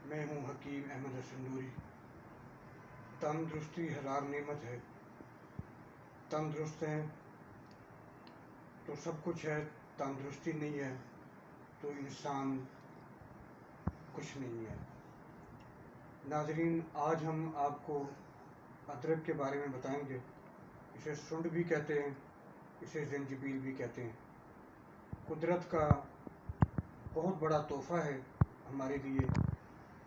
میں ہوں حکیم احمد حسن نوری۔ تندرستی ہزار نعمت ہے، تندرست ہیں تو سب کچھ ہے، تندرستی نہیں ہے تو انسان کچھ نہیں ہے۔ ناظرین، آج ہم آپ کو ادرک کے بارے میں بتائیں گے۔ اسے سنڈ بھی کہتے ہیں، اسے زنجبیل بھی کہتے ہیں۔ قدرت کا بہت بڑا تحفہ ہے ہمارے لیے،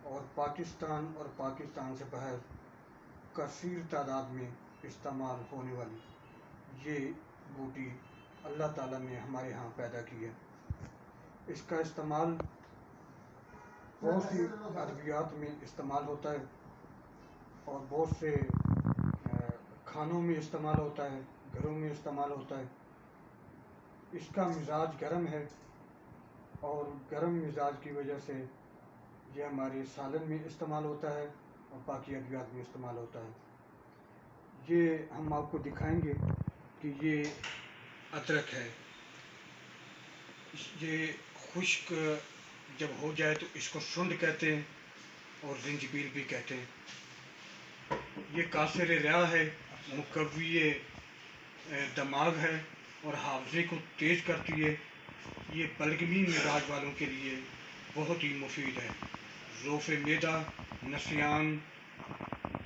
اور پاکستان اور پاکستان سے باہر کثیر تعداد میں استعمال ہونے والی یہ بوٹی اللہ تعالیٰ نے ہمارے ہاں پیدا کی ہے۔ اس کا استعمال بہت سی ادویات میں استعمال ہوتا ہے، اور بہت سے کھانوں میں استعمال ہوتا ہے، گھروں میں استعمال ہوتا ہے۔ اس کا مزاج گرم ہے، اور گرم مزاج کی وجہ سے یہ ہمارے سالن میں استعمال ہوتا ہے اور باقی ادویات میں استعمال ہوتا ہے۔ یہ ہم آپ کو دکھائیں گے کہ یہ ادرک ہے۔ یہ خشک جب ہو جائے تو اس کو سنڈ کہتے ہیں اور زنجبیل بھی کہتے ہیں۔ یہ کاثر ریا ہے، مقوی دماغ ہے اور حافظے کو تیز کرتی ہے۔ یہ بلغمی مزاج والوں کے لیے بہت ہی مفید ہے۔ ضعف معدہ، نسیان،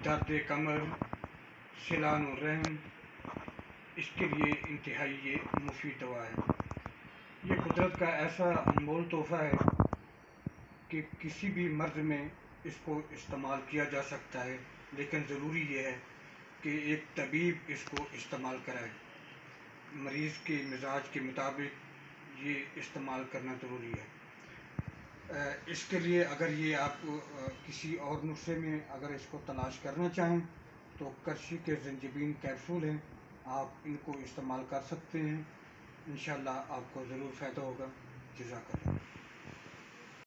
درد کمر، سیلان الرحم، اس کے لیے انتہائی یہ مفید دوا ہے۔ یہ قدرت کا ایسا انمول تحفہ ہے کہ کسی بھی مرض میں اس کو استعمال کیا جا سکتا ہے، لیکن ضروری یہ ہے کہ ایک طبیب اس کو استعمال کرائے۔ مریض کے مزاج کے مطابق یہ استعمال کرنا ضروری ہے۔ اس کے لیے اگر یہ آپ کسی اور نسخے میں اگر اس کو تلاش کرنا چاہیں تو کرشی کے زنجبیل کیپسول ہیں، آپ ان کو استعمال کر سکتے ہیں۔ انشاءاللہ آپ کو ضرور فائدہ ہوگا۔ جزاک اللہ۔